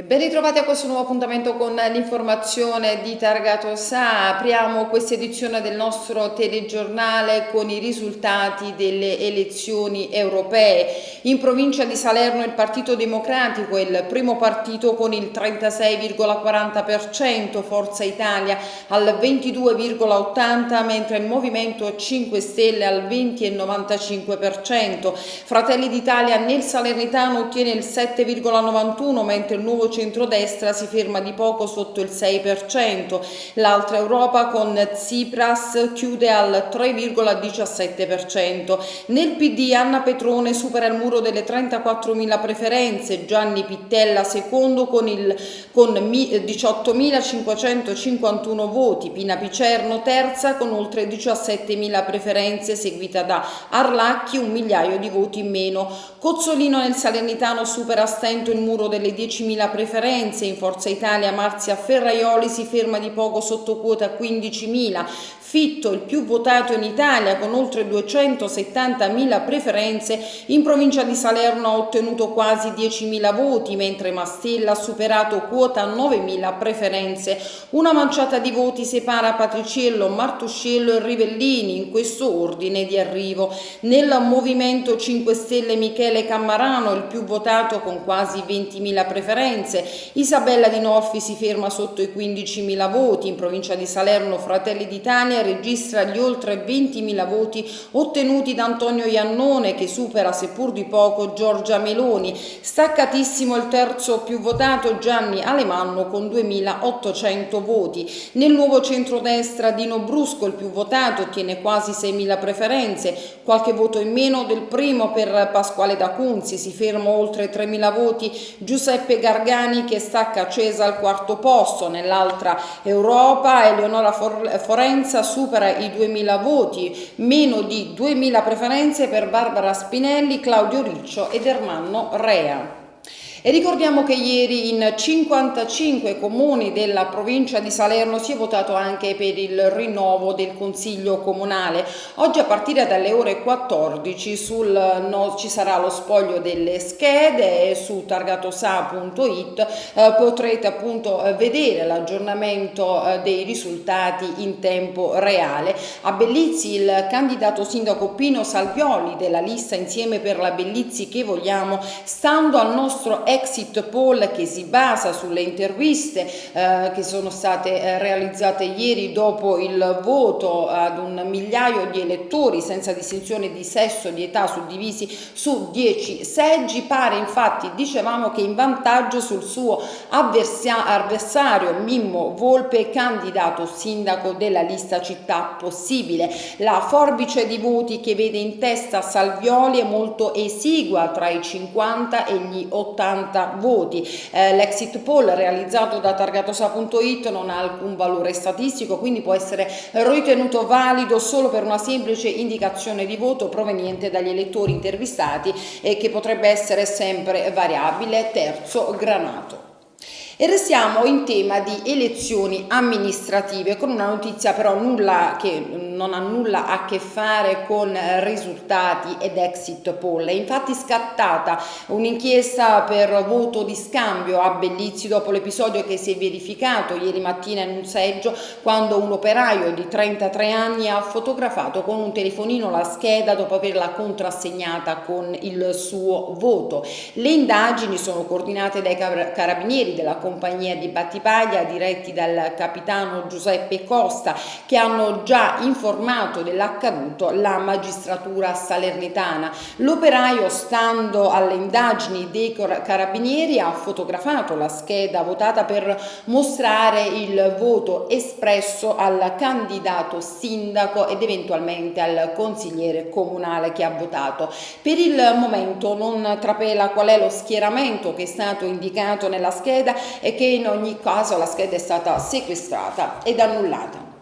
Ben ritrovati a questo nuovo appuntamento con l'informazione di Targato Sa. Apriamo questa edizione del nostro telegiornale con i risultati delle elezioni europee. In provincia di Salerno il Partito Democratico è il primo partito con il 36,40%, Forza Italia al 22,80%, mentre il Movimento 5 Stelle al 20,95%. Fratelli d'Italia nel Salernitano ottiene il 7,91%, mentre il Nuovo Centrodestra si ferma di poco sotto il 6%. L'altra Europa con Tsipras chiude al 3,17%. Nel PD Anna Petrone supera il muro delle 34.000 preferenze, Gianni Pittella secondo con 18.551 voti, Pina Picerno terza con oltre 17.000 preferenze, seguita da Arlacchi 1 migliaio di voti in meno. Cozzolino nel Salernitano supera a stento il muro delle 10.000 preferenze. In Forza Italia Marzia Ferraioli si ferma di poco sotto quota 15.000. Fitto, il più votato in Italia con oltre 270.000 preferenze, in provincia di Salerno ha ottenuto quasi 10.000 voti, mentre Mastella ha superato quota 9.000 preferenze. Una manciata di voti separa Patriciello, Martuscello e Rivellini in questo ordine di arrivo. Nel Movimento 5 Stelle Michele Cammarano, il più votato con quasi 20.000 preferenze. Isabella Di Norfi si ferma sotto i 15.000 voti. In provincia di Salerno Fratelli d'Italia registra gli oltre 20.000 voti ottenuti da Antonio Iannone, che supera seppur di poco Giorgia Meloni. Staccatissimo il terzo più votato Gianni Alemanno con 2.800 voti. Nel Nuovo Centrodestra Dino Brusco, il più votato, ottiene quasi 6.000 preferenze, qualche voto in meno del primo per Pasquale D'Acunzi. Si ferma oltre 3.000 voti Giuseppe Gargani, che stacca accesa al quarto posto. Nell'altra Europa Eleonora Forenza supera i 2.000 voti, meno di 2.000 preferenze per Barbara Spinelli, Claudio Riccio ed Ermanno Rea. E ricordiamo che ieri in 55 comuni della provincia di Salerno si è votato anche per il rinnovo del Consiglio Comunale. Oggi a partire dalle ore 14 ci sarà lo spoglio delle schede e su targatosa.it potrete appunto vedere l'aggiornamento dei risultati in tempo reale. A Bellizzi il candidato sindaco Pino Salvioli della lista Insieme per la Bellizzi che vogliamo, stando al nostro exit poll che si basa sulle interviste che sono state realizzate ieri dopo il voto ad 1 migliaio di elettori senza distinzione di sesso e di età suddivisi su 10 seggi, pare infatti, dicevamo, che in vantaggio sul suo avversario Mimmo Volpe, candidato sindaco della lista Città Possibile. La forbice di voti che vede in testa Salvioli è molto esigua, tra i 50 e gli 80 voti. L'exit poll realizzato da targatosa.it non ha alcun valore statistico, quindi può essere ritenuto valido solo per una semplice indicazione di voto proveniente dagli elettori intervistati e che potrebbe essere sempre variabile. Terzo granato. E restiamo in tema di elezioni amministrative con una notizia però che non ha nulla a che fare con risultati ed exit poll. È infatti scattata un'inchiesta per voto di scambio a Bellizzi dopo l'episodio che si è verificato ieri mattina in un seggio, quando un operaio di 33 anni ha fotografato con un telefonino la scheda dopo averla contrassegnata con il suo voto. Le indagini sono coordinate dai carabinieri della compagnia di Battipaglia, diretti dal capitano Giuseppe Costa, che hanno già informato dell'accaduto la magistratura salernitana. L'operaio, stando alle indagini dei carabinieri, ha fotografato la scheda votata per mostrare il voto espresso al candidato sindaco ed eventualmente al consigliere comunale che ha votato. Per il momento non trapela qual è lo schieramento che è stato indicato nella scheda, e che in ogni caso la scheda è stata sequestrata ed annullata.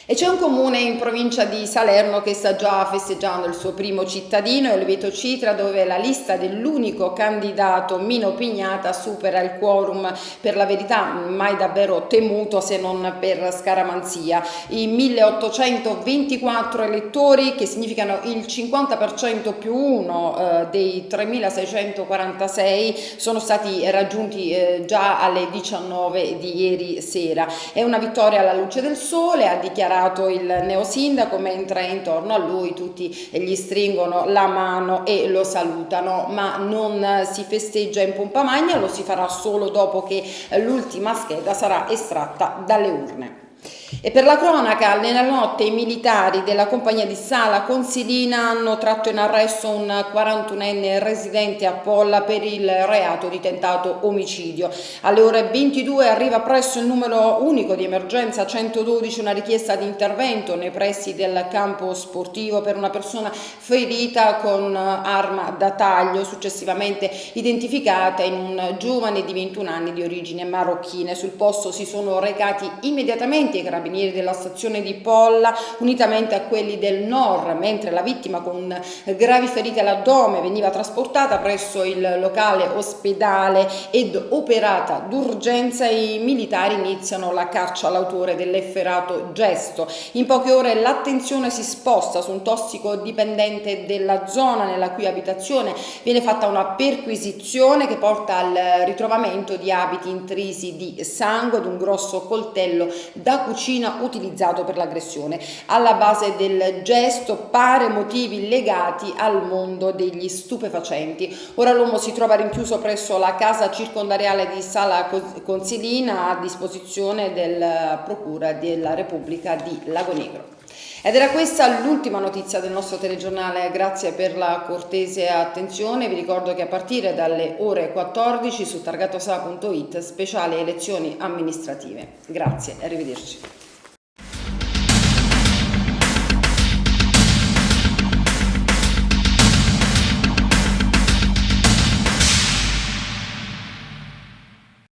E c'è un comune in provincia di Salerno che sta già festeggiando il suo primo cittadino, è Oliveto Citra, dove la lista dell'unico candidato Mino Pignata supera il quorum, per la verità mai davvero temuto se non per scaramanzia. I 1824 elettori, che significano il 50% più uno dei 3646, sono stati raggiunti già alle 19 di ieri sera. È una vittoria alla luce del sole, ha dichiarato il neosindaco, mentre intorno a lui tutti gli stringono la mano e lo salutano, ma non si festeggia in pompa magna, lo si farà solo dopo che l'ultima scheda sarà estratta dalle urne. E per la cronaca, nella notte i militari della compagnia di Sala Consilina hanno tratto in arresto un 41enne residente a Polla per il reato di tentato omicidio. Alle ore 22 arriva presso il numero unico di emergenza 112 una richiesta di intervento nei pressi del campo sportivo per una persona ferita con arma da taglio, successivamente identificata in un giovane di 21 anni di origine marocchine. Sul posto si sono recati immediatamente i carabinieri della stazione di Polla, unitamente a quelli del NOR, mentre la vittima con gravi ferite all'addome veniva trasportata presso il locale ospedale ed operata d'urgenza. I militari iniziano la caccia all'autore dell'efferato gesto. In poche ore l'attenzione si sposta su un tossicodipendente della zona nella cui abitazione viene fatta una perquisizione che porta al ritrovamento di abiti intrisi di sangue ed un grosso coltello da cucina utilizzato per l'aggressione. Alla base del gesto pare motivi legati al mondo degli stupefacenti. Ora l'uomo si trova rinchiuso presso la casa circondariale di Sala Consilina a disposizione della Procura della Repubblica di Lagonegro. Ed era questa l'ultima notizia del nostro telegiornale, grazie per la cortese attenzione. Vi ricordo che a partire dalle ore 14 su targatosa.it speciale elezioni amministrative. Grazie e arrivederci.